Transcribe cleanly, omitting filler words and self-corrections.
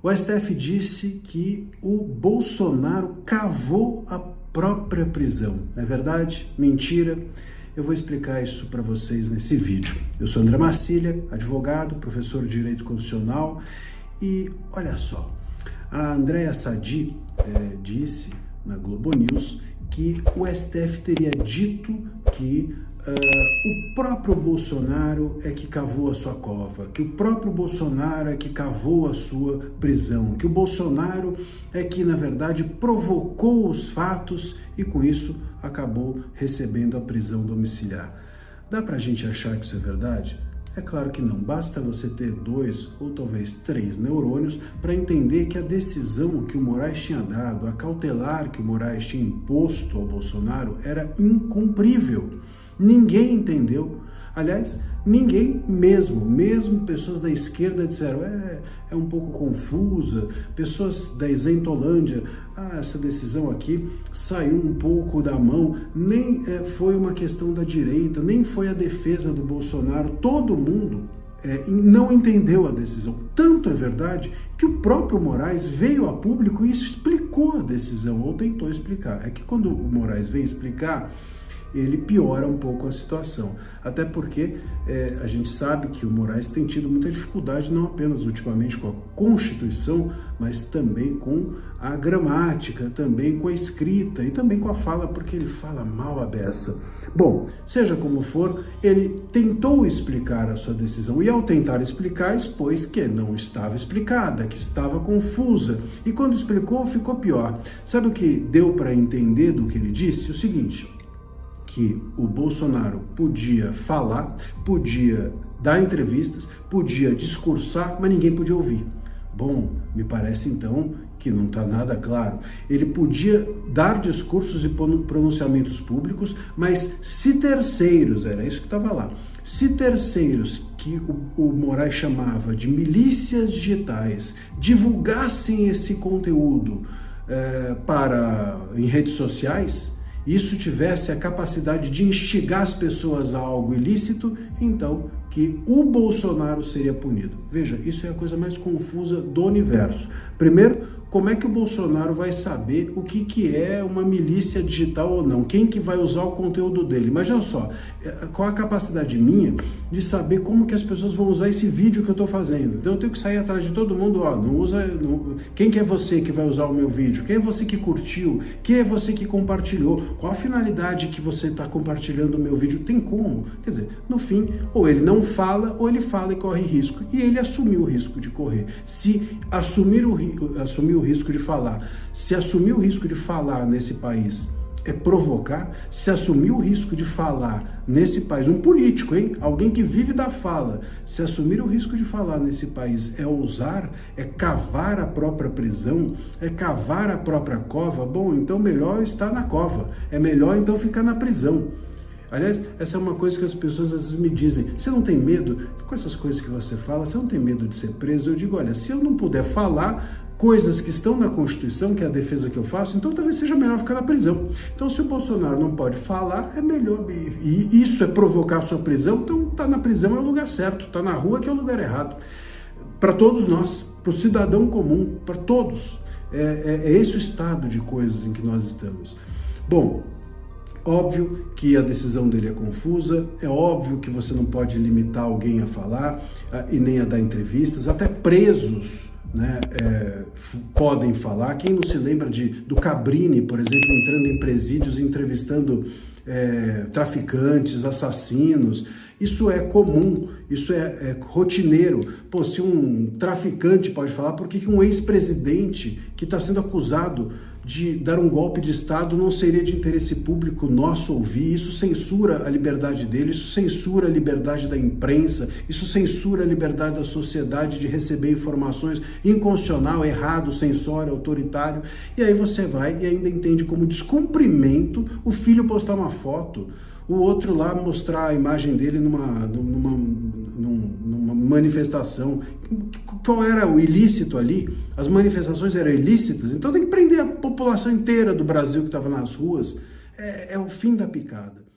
O STF disse que o Bolsonaro cavou a própria prisão. É verdade? Mentira? Eu vou explicar isso para vocês nesse vídeo. Eu sou André Marcília, advogado, professor de Direito Constitucional e olha só, a Andréa Sadi disse na Globo News que o STF teria dito que o próprio Bolsonaro é que cavou a sua cova, que o próprio Bolsonaro é que cavou a sua prisão, que o Bolsonaro é que, na verdade, provocou os fatos e, com isso, acabou recebendo a prisão domiciliar. Dá pra gente achar que isso é verdade? É claro que não. Basta você ter 2 ou talvez 3 neurônios para entender que a decisão que o Moraes tinha dado, a cautelar que o Moraes tinha imposto ao Bolsonaro era incumprível. Ninguém entendeu. Aliás, ninguém mesmo pessoas da esquerda disseram é um pouco confusa, pessoas da Isentolândia, essa decisão aqui saiu um pouco da mão, nem foi uma questão da direita, nem foi a defesa do Bolsonaro, todo mundo não entendeu a decisão. Tanto é verdade que o próprio Moraes veio a público e explicou a decisão, ou tentou explicar. É que quando o Moraes vem explicar, ele piora um pouco a situação. Até porque a gente sabe que o Moraes tem tido muita dificuldade, não apenas ultimamente com a Constituição, mas também com a gramática, também com a escrita e também com a fala, porque ele fala mal a beça. Bom, seja como for, ele tentou explicar a sua decisão e ao tentar explicar, expôs que não estava explicada, que estava confusa. E quando explicou, ficou pior. Sabe o que deu para entender do que ele disse? O seguinte: que o Bolsonaro podia falar, podia dar entrevistas, podia discursar, mas ninguém podia ouvir. Bom, me parece então que não está nada claro. Ele podia dar discursos e pronunciamentos públicos, mas se terceiros, era isso que estava lá, se terceiros que o Moraes chamava de milícias digitais divulgassem esse conteúdo em redes sociais, isso tivesse a capacidade de instigar as pessoas a algo ilícito, então que o Bolsonaro seria punido. Veja, isso é a coisa mais confusa do universo. Primeiro, como é que o Bolsonaro vai saber o que é uma milícia digital ou não? Quem que vai usar o conteúdo dele? Imagina só, qual a capacidade minha de saber como que as pessoas vão usar esse vídeo que eu estou fazendo? Então eu tenho que sair atrás de todo mundo, quem que é você que vai usar o meu vídeo? Quem é você que curtiu? Quem é você que compartilhou? Qual a finalidade que você está compartilhando o meu vídeo? Tem como? Quer dizer, no fim, ou ele não fala, ou ele fala e corre risco. E ele assumiu o risco de correr. Se assumir o risco de falar, se assumir o risco de falar nesse país é provocar, se assumir o risco de falar nesse país, um político, alguém que vive da fala, se assumir o risco de falar nesse país é ousar, é cavar a própria prisão, é cavar a própria cova, bom, então melhor estar na cova, é melhor então ficar na prisão. Aliás, essa é uma coisa que as pessoas às vezes me dizem: você não tem medo com essas coisas que você fala, você não tem medo de ser preso? Eu digo, olha, se eu não puder falar coisas que estão na Constituição, que é a defesa que eu faço, então talvez seja melhor ficar na prisão. Então, se o Bolsonaro não pode falar, é melhor, e isso é provocar a sua prisão, então tá na prisão é o lugar certo, tá na rua que é o lugar errado. Para todos nós, para o cidadão comum, para todos. É esse o estado de coisas em que nós estamos. Bom, óbvio que a decisão dele é confusa, é óbvio que você não pode limitar alguém a falar e nem a dar entrevistas, até presos podem falar. Quem não se lembra do Cabrini, por exemplo, entrando em presídios, entrevistando traficantes, assassinos? Isso é comum, isso é rotineiro. Pô, se um traficante pode falar, por que um ex-presidente que está sendo acusado de dar um golpe de Estado não seria de interesse público nosso ouvir? Isso censura a liberdade dele, isso censura a liberdade da imprensa, isso censura a liberdade da sociedade de receber informações inconstitucional, errado, censório, autoritário. E aí você vai e ainda entende como descumprimento o filho postar uma foto, o outro lá mostrar a imagem dele numa manifestação. Qual era o ilícito ali? As manifestações eram ilícitas, então tem que prender a população inteira do Brasil que estava nas ruas. É o fim da picada.